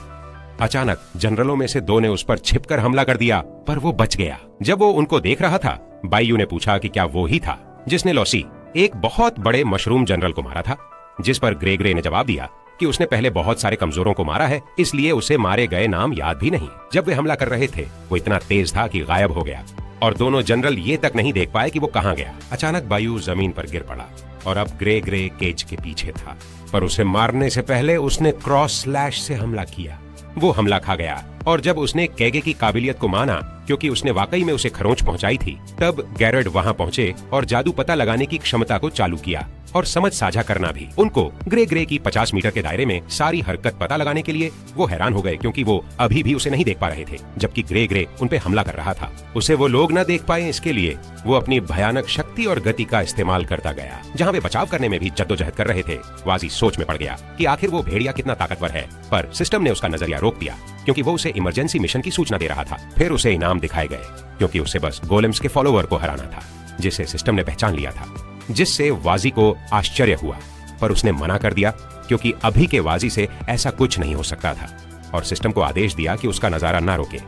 अचानक जनरलों में से 2 ने उस पर छिपकर हमला कर दिया, पर वो बच गया। जब वो उनको देख रहा था, बायू ने पूछा कि क्या वो ही था जिसने लॉसी, एक बहुत बड़े मशरूम जनरल को मारा था। जिस पर ग्रे ने जवाब दिया कि उसने पहले बहुत सारे कमजोरों को मारा है, इसलिए उसे मारे गए नाम याद भी नहीं। जब वे हमला कर रहे थे, वो इतना तेज था कि गायब हो गया। और दोनों जनरल ये तक नहीं देख पाए कि वो कहाँ गया। अचानक बायू जमीन पर गिर पड़ा और अब ग्रे केज के पीछे था, पर उसे मारने से पहले उसने क्रॉस स्लैश से हमला किया। वो हमला खा गया और जब उसने कैगे की काबिलियत को माना, क्योंकि उसने वाकई में उसे खरोंच पहुंचाई थी, तब गैरेड वहां पहुंचे और जादू पता लगाने की क्षमता को चालू किया और समझ साझा करना भी। उनको ग्रे की 50 मीटर के दायरे में सारी हरकत पता लगाने के लिए वो हैरान हो गए, क्योंकि वो अभी भी उसे नहीं देख पा रहे थे, जबकि ग्रे उन पे हमला कर रहा था। उसे वो लोग न देख पाए, इसके लिए वो अपनी भयानक शक्ति और गति का इस्तेमाल करता गया। जहाँ वे बचाव करने में भी जद्दोजहद कर रहे थे, वाजी सोच में पड़ गया कि आखिर वो भेड़िया कितना ताकतवर है, पर सिस्टम ने उसका नजरिया रोक दिया, क्योंकि वो उसे इमरजेंसी मिशन की सूचना दे रहा था। फिर उसे इनाम दिखाए गए, क्योंकि उसे बस गोलेम्स के फॉलोवर को हराना था, जिसे सिस्टम ने पहचान लिया था, जिससे वाजी को आश्चर्य हुआ, पर उसने मना कर दिया, क्योंकि अभी के वाजी से ऐसा कुछ नहीं हो सकता था, और सिस्टम को आदेश दिया कि उसका नजारा ना रोके,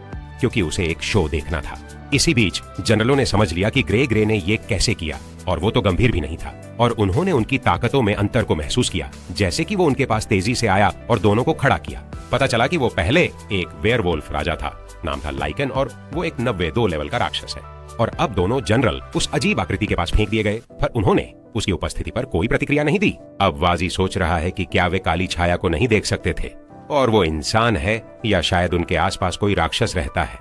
क्योंकि उसे एक शो देखना था। इसी बीच जनरलों ने समझ लिया कि ग्रे ने ये कैसे किया, और वो तो गंभीर भी नहीं था, और उन्होंने उनकी ताकतों में अंतर को महसूस किया, जैसे कि वो उनके पास तेजी से आया और दोनों को खड़ा किया। पता चला कि वो पहले एक वेयरवुल्फ राजा था, नाम था लाइकन, और वो एक 92 लेवल का राक्षस है। और अब दोनों जनरल उस अजीब आकृति के पास फेंक दिए गए, पर उन्होंने उसकी उपस्थिति पर कोई प्रतिक्रिया नहीं दी। अब वाजी सोच रहा है कि क्या वे काली छाया को नहीं देख सकते थे, और वो इंसान है या शायद उनके आसपास कोई राक्षस रहता है।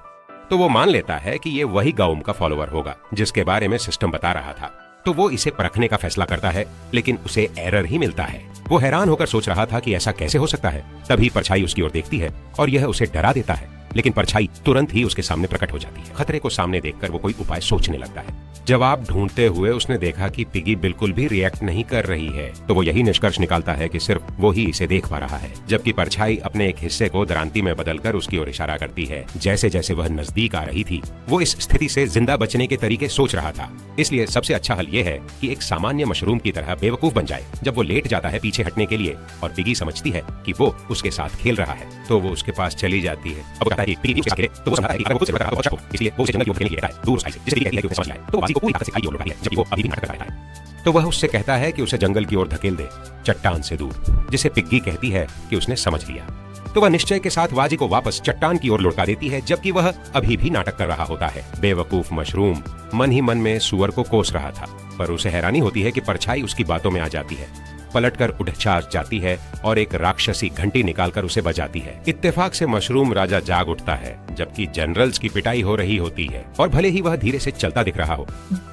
तो वो मान लेता है कि ये वही गाउम का फॉलोवर होगा जिसके बारे में सिस्टम बता रहा था। तो वो इसे परखने का फैसला करता है, लेकिन उसे एरर ही मिलता है। वो हैरान होकर सोच रहा था कि ऐसा कैसे हो सकता है। तभी परछाई उसकी ओर देखती है और यह उसे डरा देता है, लेकिन परछाई तुरंत ही उसके सामने प्रकट हो जाती है। खतरे को सामने देखकर वो कोई उपाय सोचने लगता है। जवाब ढूंढते हुए उसने देखा कि पिगी बिल्कुल भी रिएक्ट नहीं कर रही है, तो वो यही निष्कर्ष निकालता है कि सिर्फ वो ही इसे देख पा रहा है, जबकि परछाई अपने एक हिस्से को दरांती में बदलकर उसकी ओर इशारा करती है। जैसे जैसे वह नजदीक आ रही थी, वो इस स्थिति से जिंदा बचने के तरीके सोच रहा था। इसलिए सबसे अच्छा हल ये है कि एक सामान्य मशरूम की तरह बेवकूफ बन जाए। जब वो लेट जाता है पीछे हटने के लिए, और पिगी समझती है कि वो उसके साथ खेल रहा है, तो वो उसके पास चली जाती है। अब कहता है कि पिगी उसके साथ खेले, तो वो समझता है कि अगर वो खुद से बड़ा बहुत शक हो, इसलिए वो उसे जंगल की ओर खेलने के लिए कहता है, दूर साइड से, जिसे पिगी कहती है कि उसे समझ लाए। तो वाजी को पूरी ताकत से खाई की ओर लौटाती है, जबकि वो अभी भी नाटक कर रहा है। तो वह उससे कहता है कि उसे जंगल की ओर धकेल दे, चट्टान से दूर, जिसे पिग्गी कहती है कि उसने समझ लिया। तो वह निश्चय के साथ वाजी को वापस चट्टान की ओर लुढ़का देती है, जबकि वह अभी भी नाटक कर रहा होता है। बेवकूफ मशरूम मन ही मन में सुअर को कोस रहा था, पर उसे हैरानी होती है कि परछाई उसकी बातों में आ जाती है, पलटकर उठ चार्ज जाती है और एक राक्षसी घंटी निकालकर उसे बजाती है। इत्तेफाक से मशरूम राजा जाग उठता है, जबकि जनरल्स की पिटाई हो रही होती है, और भले ही वह धीरे से चलता दिख रहा हो,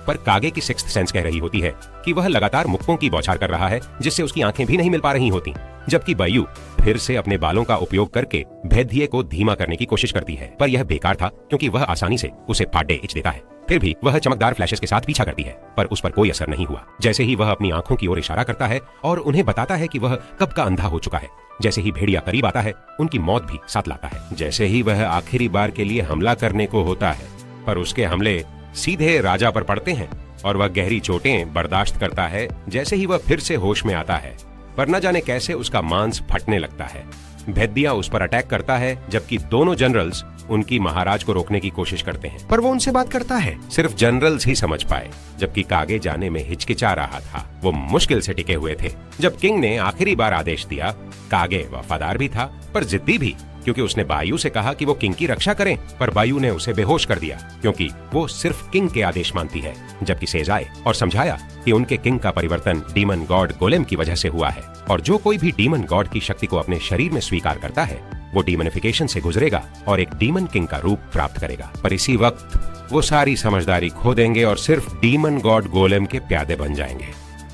पर कागे की सिक्स्थ सेंस कह रही होती है कि वह लगातार मुक्कों की बौछार कर रहा है, जिससे उसकी आंखें भी नहीं मिल पा रही होती। जबकि बायू फिर से अपने बालों का उपयोग करके भेदिये को धीमा करने की कोशिश करती है, पर यह बेकार था, क्योंकि वह आसानी से उसे फाड़े इच देता है। फिर भी वह चमकदार फ्लैशेस के साथ पीछा करती है, पर उस पर कोई असर नहीं हुआ। जैसे ही वह अपनी आंखों की ओर इशारा करता है और उन्हें बताता है कि वह कब का अंधा हो चुका है, जैसे ही भेड़िया करीब आता है, उनकी मौत भी साथ लाता है। जैसे ही वह आखिरी बार के लिए हमला करने को होता है, पर उसके हमले सीधे राजा पर पड़ते हैं और वह गहरी चोटें बर्दाश्त करता है। जैसे ही वह फिर से होश में आता है, पर न जाने कैसे उसका मांस फटने लगता है। भेदिया उस पर अटैक करता है, जबकि दोनों जनरल्स उनकी महाराज को रोकने की कोशिश करते हैं, पर वो उनसे बात करता है। सिर्फ जनरल्स ही समझ पाए, जबकि कागे जाने में हिचकिचा रहा था। वो मुश्किल से टिके हुए थे। जब किंग ने आखिरी बार आदेश दिया, कागे वफादार भी था, पर जिद्दी भी, क्योंकि उसने बायू से कहा कि वो किंग की रक्षा करें, पर बायू ने उसे बेहोश कर दिया, क्योंकि वो सिर्फ किंग के आदेश मानती है। जबकि सेज आए और समझाया कि उनके किंग का परिवर्तन डीमन गॉड गोलेम की वजह से हुआ है, और जो कोई भी डीमन गॉड की शक्ति को अपने शरीर में स्वीकार करता है, वो डीमनिफिकेशन से गुजरेगा और एक डीमन किंग का रूप प्राप्त करेगा। पर इसी वक्त वो सारी समझदारी खो देंगे और सिर्फ डीमन गॉड गोलेम के प्यादे बन जाएंगे।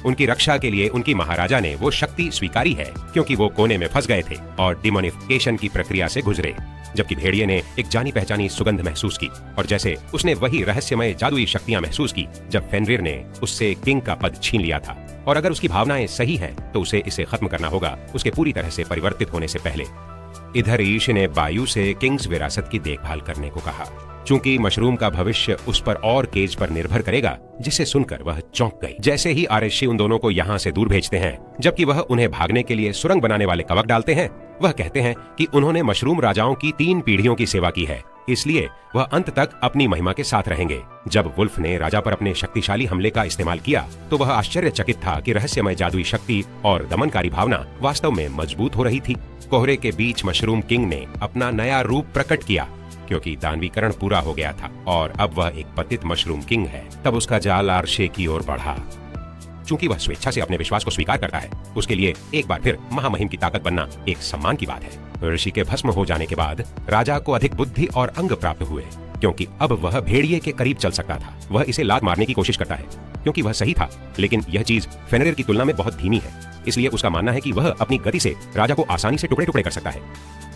उनकी रक्षा के लिए उनकी महाराजा ने वो शक्ति स्वीकारी है, क्योंकि वो कोने में फंस गए थे और डिमोनिफिकेशन की प्रक्रिया से गुजरे। जबकि भेड़िए ने एक जानी पहचानी सुगंध महसूस की, और जैसे उसने वही रहस्यमय जादुई शक्तियां महसूस की जब फेनरिर ने उससे किंग का पद छीन लिया था। और अगर उसकी भावनाएं सही हैं, तो उसे इसे खत्म करना होगा उसके पूरी तरह से परिवर्तित होने से पहले। इधर ईश ने बायू से किंग्स विरासत की देखभाल करने को कहा, चूंकि मशरूम का भविष्य उस पर और केज पर निर्भर करेगा, जिसे सुनकर वह चौंक गई। जैसे ही आरक्षी उन दोनों को यहाँ से दूर भेजते हैं, जबकि वह उन्हें भागने के लिए सुरंग बनाने वाले कवच डालते हैं, वह कहते हैं कि उन्होंने मशरूम राजाओं की 3 पीढ़ियों की सेवा की है, इसलिए वह अंत तक अपनी महिमा के साथ रहेंगे। जब वुल्फ ने राजा पर अपने शक्तिशाली हमले का इस्तेमाल किया, तो वह आश्चर्यचकित था कि रहस्यमय जादुई शक्ति और दमनकारी भावना वास्तव में मजबूत हो रही थी। कोहरे के बीच मशरूम किंग ने अपना नया रूप प्रकट किया क्योंकि दानवीकरण पूरा हो गया था और अब वह एक पतित मशरूम किंग है। तब उसका जाल आरशे की ओर बढ़ा। चूंकि वह स्वेच्छा से अपने विश्वास को स्वीकार करता है, उसके लिए एक बार फिर महामहिम की ताकत बनना एक सम्मान की बात है। ऋषि के भस्म हो जाने के बाद राजा को अधिक बुद्धि और अंग प्राप्त हुए, क्योंकि अब वह भेड़िए के करीब चल सकता था। वह इसे लात मारने की कोशिश करता है, क्योंकि वह सही था, लेकिन यह चीज फेनरिर की तुलना में बहुत धीमी है। इसलिए उसका मानना है कि वह अपनी गति से राजा को आसानी से टुकड़े टुकड़े कर सकता है,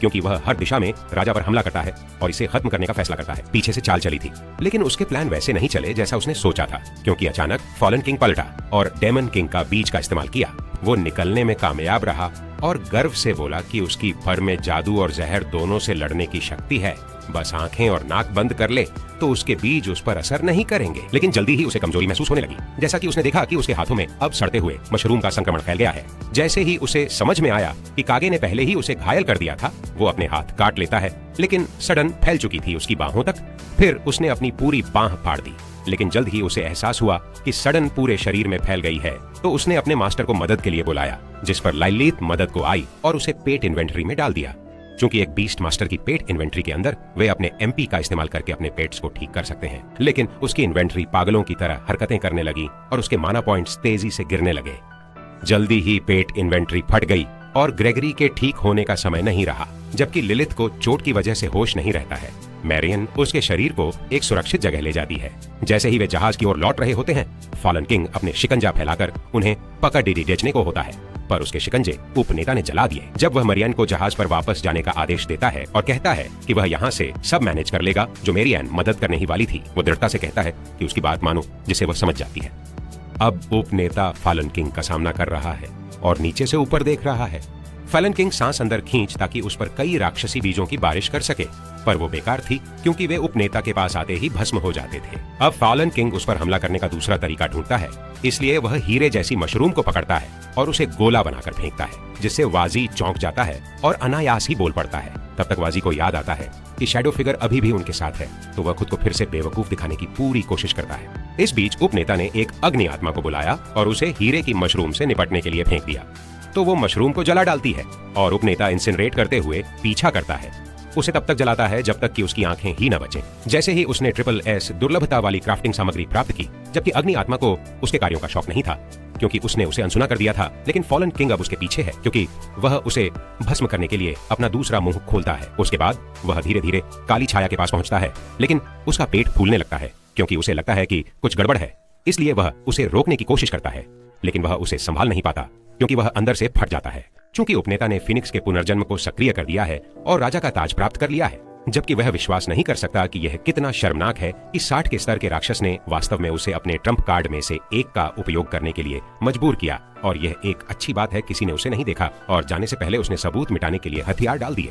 क्योंकि वह हर दिशा में राजा पर हमला करता है और इसे खत्म करने का फैसला करता है। पीछे से चाल चली थी, लेकिन उसके प्लान वैसे नहीं चले जैसा उसने सोचा था, क्योंकि अचानक फॉलन किंग पलटा और डेमन किंग का बीज का इस्तेमाल किया। वो निकलने में कामयाब रहा और गर्व से बोला कि उसकी फर में जादू और जहर दोनों से लड़ने की शक्ति है। बस आंखें और नाक बंद कर ले तो उसके बीज उस पर असर नहीं करेंगे। लेकिन जल्दी ही उसे कमजोरी महसूस होने लगी, जैसा कि उसने देखा कि उसके हाथों में अब सड़ते हुए मशरूम का संक्रमण फैल गया है। जैसे ही उसे समझ में आया कि कागे ने पहले ही उसे घायल कर दिया था, वो अपने हाथ काट लेता है, लेकिन सडन फैल चुकी थी उसकी बाहों तक। फिर उसने अपनी पूरी बाह फाड़ दी, लेकिन जल्द ही उसे एहसास हुआ कि सडन पूरे शरीर में फैल गई है। तो उसने अपने मास्टर को मदद के लिए बुलाया, जिस पर लाइलीत मदद को आई और उसे पेट इन्वेंटरी में डाल दिया। चूंकि एक बीस्ट मास्टर की पेट इन्वेंटरी के अंदर वे अपने एमपी का इस्तेमाल करके अपने पेट्स को ठीक कर सकते हैं, लेकिन उसकी इन्वेंटरी पागलों की तरह हरकतें करने लगी और उसके माना पॉइंट्स तेजी से गिरने लगे। जल्दी ही पेट इन्वेंटरी फट गई और ग्रेगरी के ठीक होने का समय नहीं रहा, जबकि लिलिथ को चोट की वजह से होश नहीं रहता है। मैरियन उसके शरीर को एक सुरक्षित जगह ले जाती है। जैसे ही वे जहाज की ओर लौट रहे होते हैं, फॉलन किंग अपने शिकंजा फैलाकर उन्हें पकड़ बेचने को होता है, पर उसके शिकंजे उपनेता ने जला दिए। जब वह मरियन को जहाज पर वापस जाने का आदेश देता है और कहता है कि वह यहाँ से सब मैनेज कर लेगा, जो मेरियन मदद करने ही वाली थी, वो दृढ़ता से कहता है कि उसकी बात मानो, जिसे वह समझ जाती है। अब उपनेता फॉलन किंग का सामना कर रहा है और नीचे से ऊपर देख रहा है। फॉलन किंग सांस अंदर खींच ताकि उस पर कई राक्षसी बीजों की बारिश कर सके, पर वो बेकार थी, क्योंकि वे उपनेता के पास आते ही भस्म हो जाते थे। अब फॉलन किंग उस पर हमला करने का दूसरा तरीका ढूंढता है, इसलिए वह हीरे जैसी मशरूम को पकड़ता है और उसे गोला बनाकर फेंकता है, जिससे वाजी चौंक जाता है और अनायास ही बोल पड़ता है। तब तक वाजी को याद आता है कि शैडो फिगर अभी भी उनके साथ है, तो वह खुद को फिर से बेवकूफ दिखाने की पूरी कोशिश करता है। इस बीच उपनेता ने एक अग्नि आत्मा को बुलाया और उसे हीरे की मशरूम से निपटने के लिए फेंक दिया, तो वो मशरूम को जला डालती है और उपनेता इंसिनरेट करते हुए पीछा करता है। उसे तब तक जलाता है जब तक कि उसकी आंखें ही न बचें। जैसे ही उसने ट्रिपल एस दुर्लभता वाली क्राफ्टिंग सामग्री प्राप्त की, जबकि अग्नि आत्मा को उसके कार्यों का शौक नहीं था, क्योंकि उसने उसे अनसुना कर दिया था। लेकिन फॉलन किंग अब उसके पीछे है, क्योंकि वह उसे भस्म करने के लिए अपना दूसरा मुंह खोलता है। उसके बाद वह धीरे धीरे काली छाया के पास पहुंचता है, लेकिन उसका पेट फूलने लगता है, क्योंकि उसे लगता है कि कुछ गड़बड़ है। इसलिए वह उसे रोकने की कोशिश करता है, लेकिन वह उसे संभाल नहीं पाता, क्योंकि वह अंदर से फट जाता है। चूंकि उपनेता ने फिनिक्स के पुनर्जन्म को सक्रिय कर दिया है और राजा का ताज प्राप्त कर लिया है, जबकि वह विश्वास नहीं कर सकता कि यह कितना शर्मनाक है कि 60 के स्तर के राक्षस ने वास्तव में उसे अपने ट्रम्प कार्ड में से एक का उपयोग करने के लिए मजबूर किया। और यह एक अच्छी बात है, किसी ने उसे नहीं देखा और जाने से पहले उसने सबूत मिटाने के लिए हथियार डाल दिए।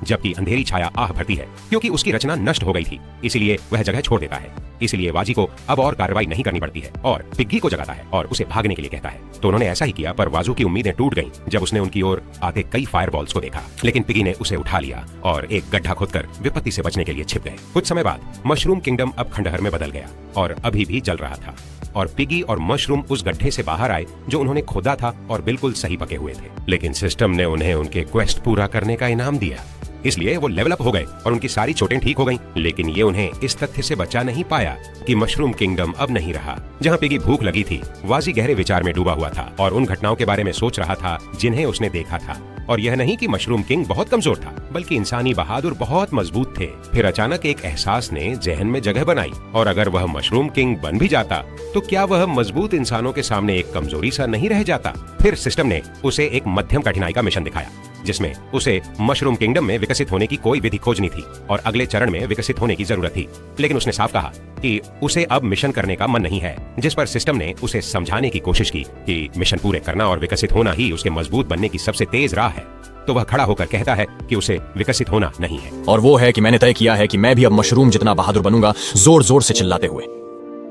जबकि अंधेरी छाया आह भरती है, क्योंकि उसकी रचना नष्ट हो गई थी, इसीलिए वह जगह छोड़ देता है। इसलिए वाजी को अब और कार्रवाई नहीं करनी पड़ती है और पिग्गी को जगाता है और उसे भागने के लिए कहता है। तो उन्होंने ऐसा ही किया, पर वाजू की उम्मीदें टूट गईं जब उसने उनकी ओर आते कई फायरबॉल्स को देखा। लेकिन पिग्गी ने उसे उठा लिया और एक गड्ढा खोदकर विपत्ति से बचने के लिए छिप गए। कुछ समय बाद मशरूम किंगडम अब खंडहर में बदल गया और अभी भी जल रहा था, और पिगी और मशरूम उस गड्ढे से बाहर आए जो उन्होंने खोदा था और बिल्कुल सही पके हुए थे। लेकिन सिस्टम ने उन्हें उनके क्वेस्ट पूरा करने का इनाम दिया, इसलिए वो लेवल अप हो गए और उनकी सारी चोटें ठीक हो गईं। लेकिन ये उन्हें इस तथ्य से बचा नहीं पाया कि मशरूम किंगडम अब नहीं रहा। जहाँ पिगी भूख लगी थी, वाजी गहरे विचार में डूबा हुआ था और उन घटनाओं के बारे में सोच रहा था जिन्हें उसने देखा था। और यह नहीं कि मशरूम किंग बहुत कमजोर था, बल्कि इंसानी बहादुर बहुत मजबूत थे। फिर अचानक एक एहसास ने जहन में जगह बनाई, और अगर वह मशरूम किंग बन भी जाता तो क्या वह मजबूत इंसानों के सामने एक कमजोरी सा नहीं रह जाता। फिर सिस्टम ने उसे एक मध्यम कठिनाई का मिशन दिखाया, जिसमें उसे मशरूम किंगडम में विकसित होने की कोई विधि खोजनी थी और अगले चरण में विकसित होने की जरूरत थी। लेकिन उसने साफ कहा कि उसे अब मिशन करने का मन नहीं है, जिस पर सिस्टम ने उसे समझाने की कोशिश की कि मिशन पूरे करना और विकसित होना ही उसके मजबूत बनने की सबसे तेज राह है। तो वह खड़ा होकर कहता है कि उसे विकसित होना नहीं है, और वो है कि मैंने तय किया है कि मैं भी अब मशरूम जितना बहादुर बनूंगा, जोर जोर से चिल्लाते हुए।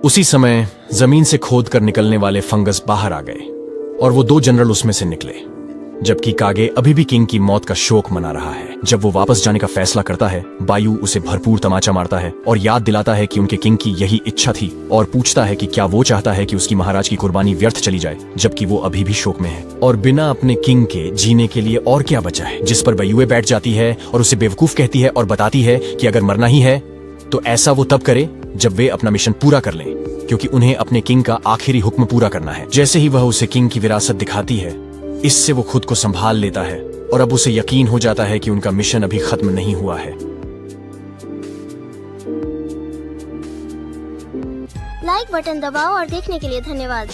उसी समय जमीन से खोद कर निकलने वाले फंगस बाहर आ गए और वो 2 जनरल उसमें से निकले। जबकि कागे अभी भी किंग की मौत का शोक मना रहा है। जब वो वापस जाने का फैसला करता है, बायू उसे भरपूर तमाचा मारता है और याद दिलाता है कि उनके किंग की यही इच्छा थी और पूछता है कि क्या वो चाहता है कि उसकी महाराज की कुर्बानी व्यर्थ चली जाए, जबकि वो अभी भी शोक में है। और बिना अपने किंग के जीने के लिए और क्या बचा है, जिस पर बायूए बैठ जाती है और उसे बेवकूफ कहती है और बताती है कि अगर मरना ही है तो ऐसा वो तब करे जब वे अपना मिशन पूरा कर लें, क्योंकि उन्हें अपने किंग का आखिरी हुक्म पूरा करना है। जैसे ही वह उसे किंग की विरासत दिखाती है, इससे वो खुद को संभाल लेता है और अब उसे यकीन हो जाता है कि उनका मिशन अभी खत्म नहीं हुआ है। लाइक बटन दबाओ और देखने के लिए धन्यवाद।